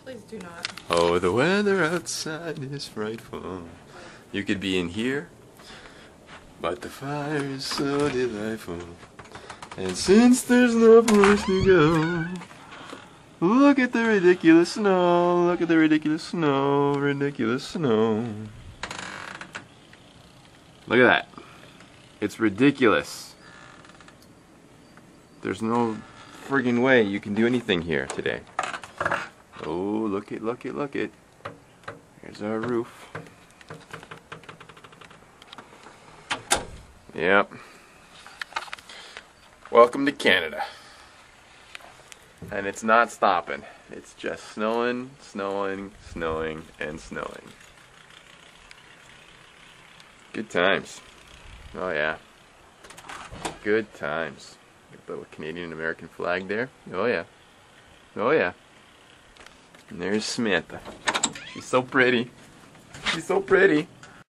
Please do not. Oh, the weather outside is frightful. You could be in here, but the fire is so delightful. And since there's no place to go, look at the ridiculous snow, look at the ridiculous snow, ridiculous snow. Look at that. It's ridiculous. There's no friggin' way you can do anything here today. Oh, look it, look it, look it. Here's our roof. Yep. Welcome to Canada. And it's not stopping. It's just snowing, snowing, snowing, and snowing. Good times. Oh yeah. Good times. Got the little Canadian American flag there. Oh yeah. Oh yeah. And there's Samantha. She's so pretty. She's so pretty.